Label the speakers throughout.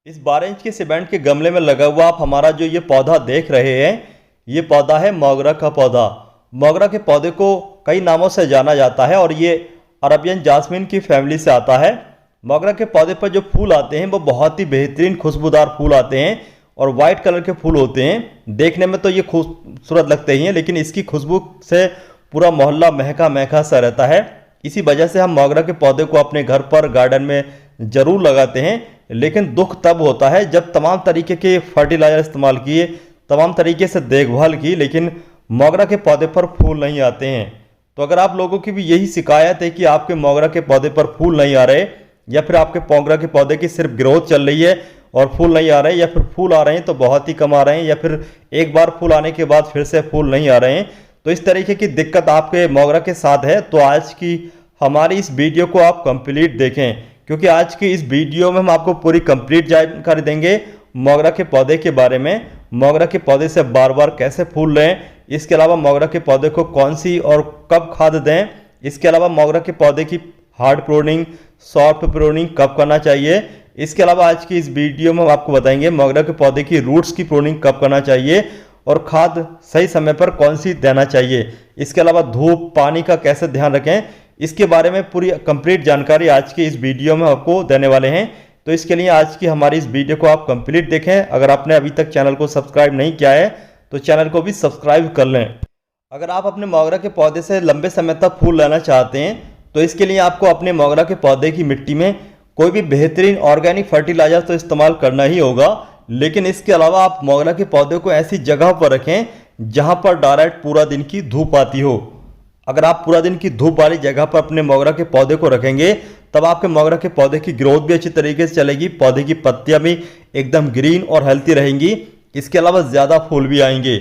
Speaker 1: इस 12 इंच के सीमेंट के गमले में लगा हुआ आप हमारा जो ये पौधा देख रहे हैं, ये पौधा है मोगरा का पौधा। मोगरा के पौधे को कई नामों से जाना जाता है और ये अरबियन जास्मिन की फैमिली से आता है। मोगरा के पौधे पर जो फूल आते हैं वो बहुत ही बेहतरीन खुशबूदार फूल आते हैं और वाइट कलर के फूल होते हैं। देखने में तो ये खूबसूरत लगते ही हैं, लेकिन इसकी खुशबू से पूरा मोहल्ला महका महका सा रहता है। इसी वजह से हम मोगरा के पौधे को अपने घर पर गार्डन में ज़रूर लगाते हैं। लेकिन दुख तब होता है जब तमाम तरीके के फर्टिलाइज़र इस्तेमाल किए, तमाम तरीके से देखभाल की, लेकिन मोगरा के पौधे पर फूल नहीं आते हैं। तो अगर आप लोगों की भी यही शिकायत है कि आपके मोगरा के पौधे पर फूल नहीं आ रहे, या फिर आपके मोगरा के पौधे की सिर्फ ग्रोथ चल रही है और फूल नहीं आ रहे हैं, या फिर फूल आ रहे हैं तो बहुत ही कम आ रहे हैं, या फिर एक बार फूल आने के बाद फिर से फूल नहीं आ रहे हैं, तो इस तरीके की दिक्कत आपके मोगरा के साथ है, तो आज की हमारी इस वीडियो को आप कंप्लीट देखें, क्योंकि आज की इस वीडियो में हम आपको पूरी कंप्लीट जानकारी देंगे मोगरा के पौधे के बारे में। मोगरा के पौधे से बार बार कैसे फूल लें, इसके अलावा मोगरा के पौधे को कौन सी और कब खाद दें, इसके अलावा मोगरा के पौधे की हार्ड प्रूनिंग, सॉफ्ट प्रूनिंग कब करना चाहिए। इसके अलावा आज की इस वीडियो में हम आपको बताएंगे मोगरा के पौधे की रूट्स की प्रूनिंग कब करना चाहिए और खाद सही समय पर कौन सी देना चाहिए। इसके अलावा धूप पानी का कैसे ध्यान रखें, इसके बारे में पूरी कंप्लीट जानकारी आज की इस वीडियो में आपको देने वाले हैं। तो इसके लिए आज की हमारी इस वीडियो को आप कंप्लीट देखें। अगर आपने अभी तक चैनल को सब्सक्राइब नहीं किया है तो चैनल को भी सब्सक्राइब कर लें। अगर आप अपने मोगरा के पौधे से लंबे समय तक फूल लेना चाहते हैं तो इसके लिए आपको अपने मोगरा के पौधे की मिट्टी में कोई भी बेहतरीन ऑर्गेनिक फर्टिलाइजर तो इस्तेमाल करना ही होगा, लेकिन इसके अलावा आप मोगरा के पौधे को ऐसी जगह पर रखें जहां पर डायरेक्ट पूरा दिन की धूप आती हो। अगर आप पूरा दिन की धूप वाली जगह पर अपने मोगरा के पौधे को रखेंगे तब आपके मोगरा के पौधे की ग्रोथ भी अच्छी तरीके से चलेगी, पौधे की पत्तियां भी एकदम ग्रीन और हेल्थी रहेंगी, इसके अलावा ज़्यादा फूल भी आएंगे।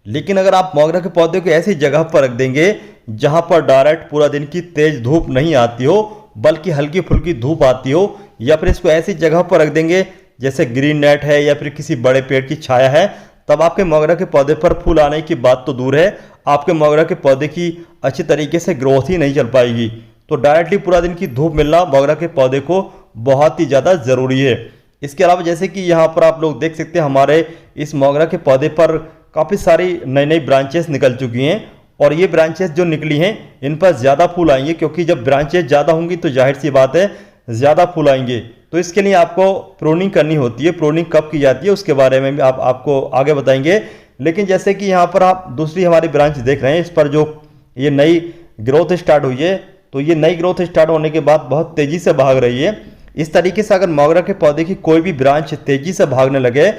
Speaker 1: लेकिन अगर आप मोगरा के पौधे को ऐसी जगह पर रख देंगे जहां पर डायरेक्ट पूरा दिन की तेज धूप नहीं आती हो बल्कि हल्की फुल्की धूप आती हो, या फिर इसको ऐसी जगह पर रख देंगे जैसे ग्रीन नेट है या फिर किसी बड़े पेड़ की छाया है, तब आपके मोगरा के पौधे पर फूल आने की बात तो दूर है, आपके मोगरा के पौधे की अच्छी तरीके से ग्रोथ ही नहीं चल पाएगी। तो डायरेक्टली पूरा दिन की धूप मिलना मोगरा के पौधे को बहुत ही ज़्यादा ज़रूरी है। इसके अलावा जैसे कि यहाँ पर आप लोग देख सकते हैं हमारे इस मोगरा के पौधे पर काफ़ी सारी नई नई ब्रांचेस निकल चुकी हैं और ये ब्रांचेस जो निकली हैं इन पर ज़्यादा फूल आएंगे, क्योंकि जब ब्रांचेस ज़्यादा होंगी तो जाहिर सी बात है ज़्यादा फूल आएंगे। तो इसके लिए आपको प्रूनिंग करनी होती है। प्रूनिंग कब की जाती है उसके बारे में भी आपको आगे बताएंगे। लेकिन जैसे कि यहाँ पर आप दूसरी हमारी ब्रांच देख रहे हैं, इस पर जो ये नई ग्रोथ स्टार्ट हुई है, तो ये नई ग्रोथ स्टार्ट होने के बाद बहुत तेज़ी से भाग रही है। इस तरीके से अगर मोगरा के पौधे की कोई भी ब्रांच तेज़ी से भागने लगे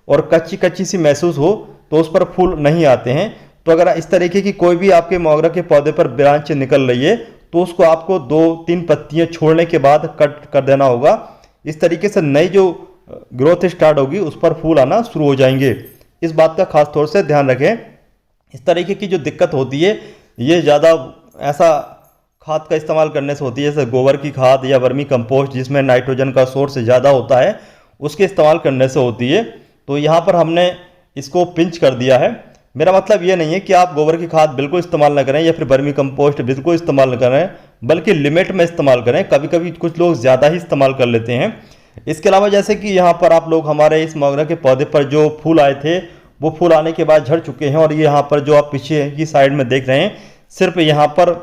Speaker 1: और कच्ची कच्ची सी महसूस हो तो उस पर फूल नहीं आते हैं। तो अगर इस तरीके की कोई भी आपके मोगरा के पौधे पर ब्रांच निकल रही है तो उसको आपको 2-3 पत्तियां छोड़ने के बाद कट कर देना होगा। इस तरीके से नई जो ग्रोथ स्टार्ट होगी उस पर फूल आना शुरू हो जाएंगे। इस बात का खास तौर से ध्यान रखें। इस तरीके की जो दिक्कत होती है ये ज़्यादा ऐसा खाद का इस्तेमाल करने से होती है, जैसे गोबर की खाद या वर्मी कंपोस्ट जिसमें नाइट्रोजन का सोर्स ज़्यादा होता है उसके इस्तेमाल करने से होती है। तो यहाँ पर हमने इसको पिंच कर दिया है। मेरा मतलब ये नहीं है कि आप गोबर की खाद बिल्कुल इस्तेमाल न करें या फिर वर्मी कंपोस्ट बिल्कुल इस्तेमाल न करें, बल्कि लिमिट में इस्तेमाल करें। कभी कभी कुछ लोग ज़्यादा ही इस्तेमाल कर लेते हैं। इसके अलावा जैसे कि यहाँ पर आप लोग हमारे इस मोगरा के पौधे पर जो फूल आए थे वो फूल आने के बाद झड़ चुके हैं, और ये यहाँ पर जो आप पीछे की साइड में देख रहे हैं सिर्फ यहाँ पर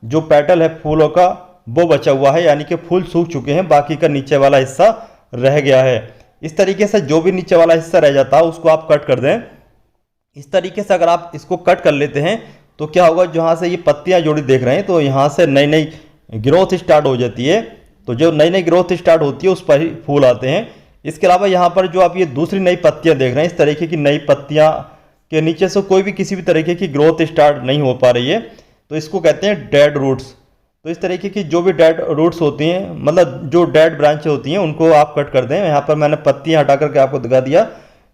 Speaker 1: जो पेटल है फूलों का वो बचा हुआ है, यानी कि फूल सूख चुके हैं, बाकी का नीचे वाला हिस्सा रह गया है। इस तरीके से जो भी नीचे वाला हिस्सा रह जाता है उसको आप कट कर दें। इस तरीके से अगर आप इसको कट कर लेते हैं तो क्या होगा, जहाँ से ये पत्तियाँ जोड़ी देख रहे हैं तो यहाँ से नई नई ग्रोथ स्टार्ट हो जाती है। तो जो नई नई ग्रोथ स्टार्ट होती है उस पर ही फूल आते हैं। इसके अलावा यहाँ पर जो आप ये दूसरी नई पत्तियाँ देख रहे हैं, इस तरीके की नई पत्तियाँ के नीचे से कोई भी किसी भी तरीके की ग्रोथ स्टार्ट नहीं हो पा रही है, तो इसको कहते हैं डेड रूट्स। तो इस तरीके की जो भी डेड रूट्स होती हैं, मतलब जो डेड ब्रांचें होती हैं, उनको आप कट कर दें। यहाँ पर मैंने पत्तियाँ हटा करके आपको दिखा दिया।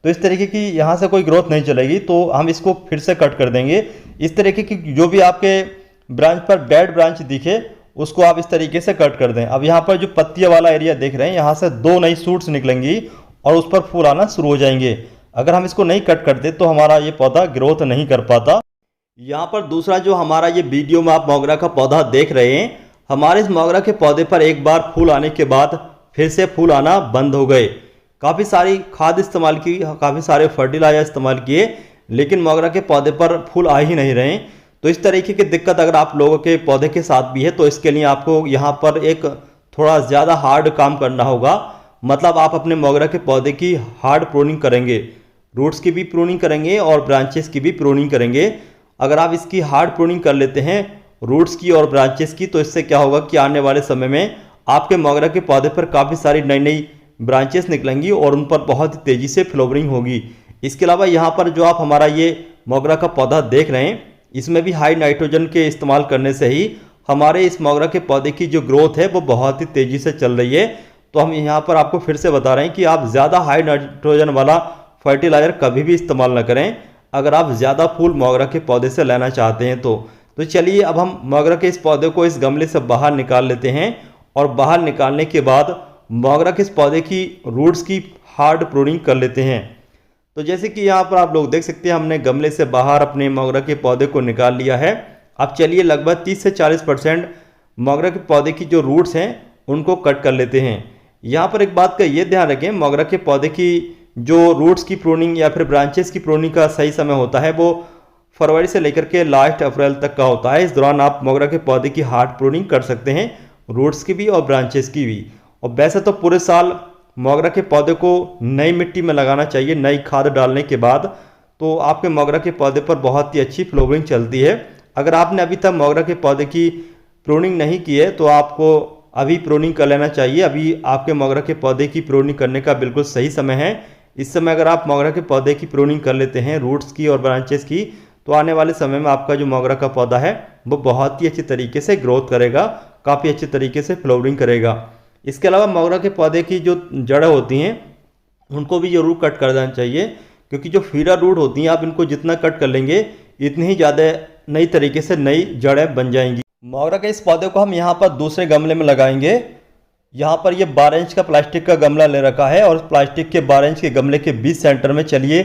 Speaker 1: तो इस तरीके की यहाँ से कोई ग्रोथ नहीं चलेगी तो हम इसको फिर से कट कर देंगे। इस तरीके की जो भी आपके ब्रांच पर डेड ब्रांच दिखे उसको आप इस तरीके से कट कर दें। अब यहाँ पर जो पत्तियाँ वाला एरिया देख रहे हैं, यहाँ से 2 नई शूट्स निकलेंगी और उस पर फूल आना शुरू हो जाएंगे। अगर हम इसको नहीं कट करते तो हमारा ये पौधा ग्रोथ नहीं कर पाता। यहाँ पर दूसरा जो हमारा ये वीडियो में आप मोगरा का पौधा देख रहे हैं, हमारे इस मोगरा के पौधे पर एक बार फूल आने के बाद फिर से फूल आना बंद हो गए। काफ़ी सारी खाद इस्तेमाल की, काफ़ी सारे फर्टिलाइजर इस्तेमाल किए, लेकिन मोगरा के पौधे पर फूल आ ही नहीं रहे। तो इस तरीके की दिक्कत अगर आप लोगों के पौधे के साथ भी है तो इसके लिए आपको यहाँ पर एक थोड़ा ज़्यादा हार्ड काम करना होगा। मतलब आप अपने मोगरा के पौधे की हार्ड प्रूनिंग करेंगे, रूट्स की भी प्रूनिंग करेंगे और ब्रांचेस की भी प्रूनिंग करेंगे। अगर आप इसकी हार्ड प्रूनिंग कर लेते हैं रूट्स की और ब्रांचेस की, तो इससे क्या होगा कि आने वाले समय में आपके मोगरा के पौधे पर काफ़ी सारी नई नई ब्रांचेस निकलेंगी और उन पर बहुत ही तेज़ी से फ्लावरिंग होगी। इसके अलावा यहाँ पर जो आप हमारा ये मोगरा का पौधा देख रहे हैं, इसमें भी हाई नाइट्रोजन के इस्तेमाल करने से ही हमारे इस मोगरा के पौधे की जो ग्रोथ है वो बहुत ही तेज़ी से चल रही है। तो हम यहाँ पर आपको फिर से बता रहे हैं कि आप ज़्यादा हाई नाइट्रोजन वाला फर्टिलाइज़र कभी भी इस्तेमाल ना करें अगर आप ज़्यादा फूल मोगरा के पौधे से लेना चाहते हैं तो चलिए अब हम मोगरा के इस पौधे को इस गमले से बाहर निकाल लेते हैं और बाहर निकालने के बाद मोगरा के इस पौधे की रूट्स की हार्ड प्रूनिंग कर लेते हैं। तो जैसे कि यहाँ पर आप लोग देख सकते हैं हमने गमले से बाहर अपने मोगरा के पौधे को निकाल लिया है। अब चलिए लगभग 30 से 40% मोगरा के पौधे की जो रूट्स हैं उनको कट कर लेते हैं। यहाँ पर एक बात का ये ध्यान रखें, मोगरा के पौधे की जो रूट्स की प्रूनिंग या फिर ब्रांचेस की प्रूनिंग का सही समय होता है वो फरवरी से लेकर के लास्ट अप्रैल तक का होता है। इस दौरान आप मोगरा के पौधे की हार्ड प्रूनिंग कर सकते हैं, रूट्स की भी और ब्रांचेस की भी। और वैसे तो पूरे साल मोगरा के पौधे को नई मिट्टी में लगाना चाहिए नई खाद डालने के बाद, तो आपके मोगरा के पौधे पर बहुत ही अच्छी फ्लावरिंग चलती है। अगर आपने अभी तक मोगरा के पौधे की प्रूनिंग नहीं की है तो आपको अभी प्रूनिंग कर लेना चाहिए। अभी आपके मोगरा के पौधे की प्रूनिंग करने का बिल्कुल सही समय है। इस समय अगर आप मोगरा के पौधे की प्रूनिंग कर लेते हैं रूट्स की और ब्रांचेस की, तो आने वाले समय में आपका जो मोगरा का पौधा है वो बहुत ही अच्छी तरीके से ग्रोथ करेगा, काफ़ी अच्छे तरीके से फ्लावरिंग करेगा। इसके अलावा मोगरा के पौधे की जो जड़ें होती हैं उनको भी जरूर कट कर देना चाहिए, क्योंकि जो फीडर रूट होती हैं आप इनको जितना कट कर लेंगे इतनी ही ज़्यादा नई तरीके से नई जड़ें बन जाएंगी। मोगरा के इस पौधे को हम यहाँ पर दूसरे गमले में लगाएंगे। यहाँ पर ये 12 इंच का प्लास्टिक का गमला ले रखा है और प्लास्टिक के 12 इंच के गमले के बीच सेंटर में चलिए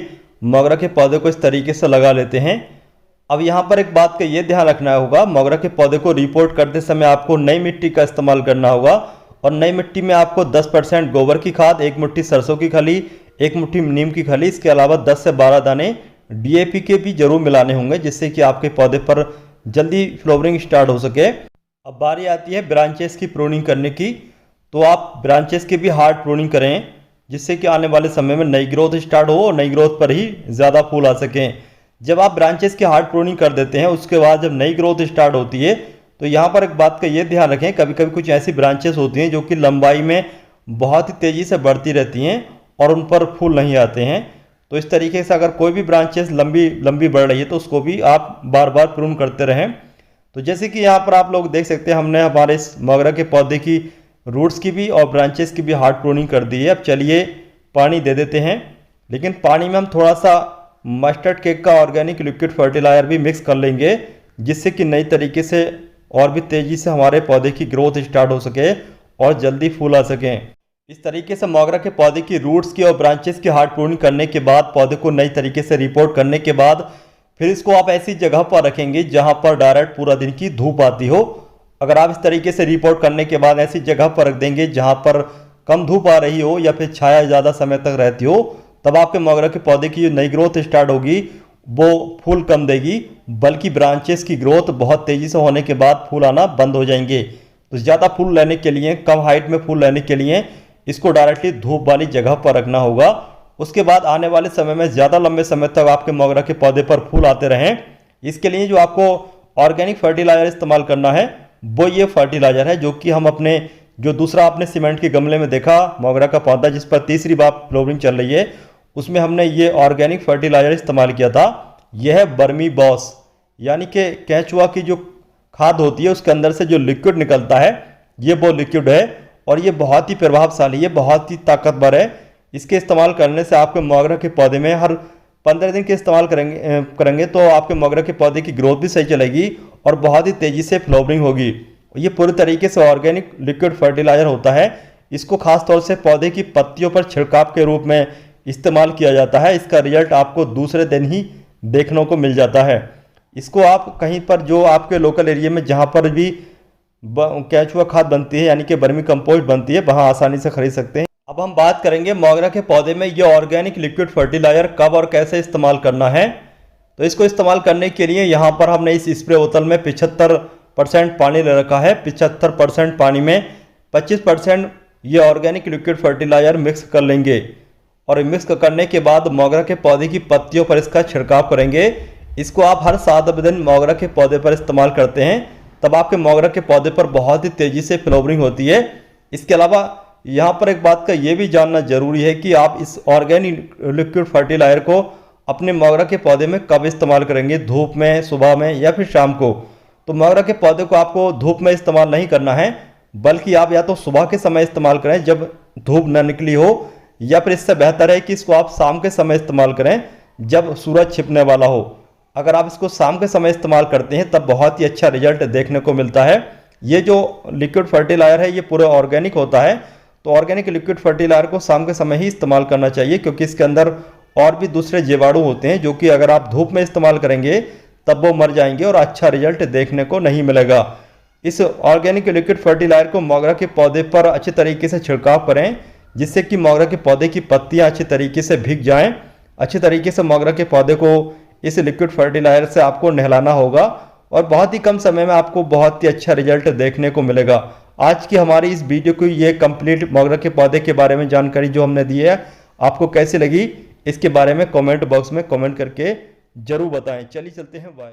Speaker 1: मोगरा के पौधे को इस तरीके से लगा लेते हैं। अब यहाँ पर एक बात का ये ध्यान रखना होगा, मोगरा के पौधे को रिपोर्ट करते समय आपको नई मिट्टी का इस्तेमाल करना होगा और नई मिट्टी में आपको 10% गोबर की खाद, 1 मुट्ठी सरसों की खली, 1 मुट्ठी नीम की खली, इसके अलावा 10 से 12 दाने DAP के भी जरूर मिलाने होंगे, जिससे कि आपके पौधे पर जल्दी फ्लावरिंग स्टार्ट हो सके। अब बारी आती है ब्रांचेस की प्रूनिंग करने की, तो आप ब्रांचेस की भी हार्ड प्रूनिंग करें जिससे कि आने वाले समय में नई ग्रोथ स्टार्ट हो और नई ग्रोथ पर ही ज़्यादा फूल आ सकें। जब आप ब्रांचेस की हार्ड प्रूनिंग कर देते हैं उसके बाद जब नई ग्रोथ स्टार्ट होती है तो यहाँ पर एक बात का ये ध्यान रखें, कभी कभी कुछ ऐसी ब्रांचेस होती हैं जो कि लंबाई में बहुत ही तेज़ी से बढ़ती रहती हैं और उन पर फूल नहीं आते हैं। तो इस तरीके से अगर कोई भी ब्रांचेस लंबी बढ़ रही है तो उसको भी आप बार बार प्रून करते रहें। तो जैसे कि यहाँ पर आप लोग देख सकते हैं हमने हमारे इस मोगरा के पौधे की रूट्स की भी और ब्रांचेस की भी हार्ड प्रूनिंग कर दी है। अब चलिए पानी दे देते हैं, लेकिन पानी में हम थोड़ा सा मस्टर्ड केक का ऑर्गेनिक लिक्विड फर्टिलाइजर भी मिक्स कर लेंगे, जिससे कि नई तरीके से और भी तेज़ी से हमारे पौधे की ग्रोथ स्टार्ट हो सके और जल्दी फूल आ सकें। इस तरीके से मोगरा के पौधे की रूट्स की और ब्रांचेस की हार्ड प्रूनिंग करने के बाद पौधे को नई तरीके से रिपोर्ट करने के बाद फिर इसको आप ऐसी जगह पर रखेंगे जहां पर डायरेक्ट पूरा दिन की धूप आती हो। अगर आप इस तरीके से रिपोर्ट करने के बाद ऐसी जगह पर रख देंगे जहां पर कम धूप आ रही हो या फिर छाया ज़्यादा समय तक रहती हो, तब आपके मोगरा के पौधे की जो नई ग्रोथ स्टार्ट होगी वो फूल कम देगी, बल्कि ब्रांचेस की ग्रोथ बहुत तेज़ी से होने के बाद फूल आना बंद हो जाएंगे। तो ज़्यादा फूल लेने के लिए, कम हाइट में फूल लेने के लिए इसको डायरेक्टली धूप वाली जगह पर रखना होगा। उसके बाद आने वाले समय में ज़्यादा लंबे समय तक आपके मोगरा के पौधे पर फूल आते रहें, इसके लिए जो आपको ऑर्गेनिक फर्टिलाइजर इस्तेमाल करना है वो ये फर्टिलाइजर है, जो कि हम अपने जो दूसरा आपने सीमेंट के गमले में देखा मोगरा का पौधा जिस पर तीसरी बार फ्लावरिंग चल रही है, उसमें हमने ये ऑर्गेनिक फर्टिलाइजर इस्तेमाल किया था। यह है बर्मी बॉस, यानी कि केंचुआ की जो खाद होती है उसके अंदर से जो लिक्विड निकलता है ये वो लिक्विड है और ये बहुत ही प्रभावशाली है, बहुत ही ताकतवर है। इसके इस्तेमाल करने से आपके मोगरा के पौधे में हर 15 दिन के इस्तेमाल करेंगे तो आपके मोगरा के पौधे की ग्रोथ भी सही चलेगी और बहुत ही तेज़ी से फ्लावरिंग होगी। ये पूरी तरीके से ऑर्गेनिक लिक्विड फर्टिलाइजर होता है। इसको खास तौर से पौधे की पत्तियों पर छिड़काव के रूप में इस्तेमाल किया जाता है। इसका रिजल्ट आपको दूसरे दिन ही देखने को मिल जाता है। इसको आप कहीं पर जो आपके लोकल एरिया में जहाँ पर भी केंचुआ खाद बनती है यानी कि वर्मी कंपोस्ट बनती है वहाँ आसानी से खरीद सकते हैं। अब हम बात करेंगे मोगरा के पौधे में ये ऑर्गेनिक लिक्विड फर्टिलाइजर कब और कैसे इस्तेमाल करना है। तो इसको इस्तेमाल करने के लिए यहाँ पर हमने इस स्प्रे बोतल में 75% पानी ले रखा है। 75% पानी में 25% ये ऑर्गेनिक लिक्विड फर्टिलाइजर मिक्स कर लेंगे और मिक्स करने के बाद मोगरा के पौधे की पत्तियों पर इसका छिड़काव करेंगे। इसको आप हर 7 दिन मोगरा के पौधे पर इस्तेमाल करते हैं, तब आपके मोगरा के पौधे पर बहुत ही तेज़ी से फ्लावरिंग होती है। इसके अलावा यहाँ पर एक बात का ये भी जानना जरूरी है कि आप इस ऑर्गेनिक लिक्विड फर्टिलाइजर को अपने मोगरा के पौधे में कब इस्तेमाल करेंगे, धूप में, सुबह में या फिर शाम को। तो मोगरा के पौधे को आपको धूप में इस्तेमाल नहीं करना है, बल्कि आप या तो सुबह के समय इस्तेमाल करें जब धूप न निकली हो, या फिर इससे बेहतर है कि इसको आप शाम के समय इस्तेमाल करें जब सूरज छिपने वाला हो। अगर आप इसको शाम के समय इस्तेमाल करते हैं तब बहुत ही अच्छा रिजल्ट देखने को मिलता है। ये जो लिक्विड फर्टिलाइजर है ये पूरा ऑर्गेनिक होता है, तो ऑर्गेनिक लिक्विड फर्टिलाइजर को शाम के समय ही इस्तेमाल करना चाहिए, क्योंकि इसके अंदर और भी दूसरे जीवाणु होते हैं जो कि अगर आप धूप में इस्तेमाल करेंगे तब वो मर जाएंगे और अच्छा रिजल्ट देखने को नहीं मिलेगा। इस ऑर्गेनिक लिक्विड फर्टिलाइजर को मोगरा के पौधे पर अच्छे तरीके से छिड़काव करें, जिससे कि मोगरा के पौधे की पत्तियां अच्छी तरीके से भीग जाएं। अच्छी तरीके से मोगरा के पौधे को इस लिक्विड फर्टिलाइजर से आपको नहलाना होगा और बहुत ही कम समय में आपको बहुत ही अच्छा रिजल्ट देखने को मिलेगा। आज की हमारी इस वीडियो को ये कंप्लीट मोगरा के पौधे के बारे में जानकारी जो हमने दी है, आपको कैसी लगी इसके बारे में कमेंट बॉक्स में कमेंट करके जरूर बताएं। चलिए चलते हैं, बाय।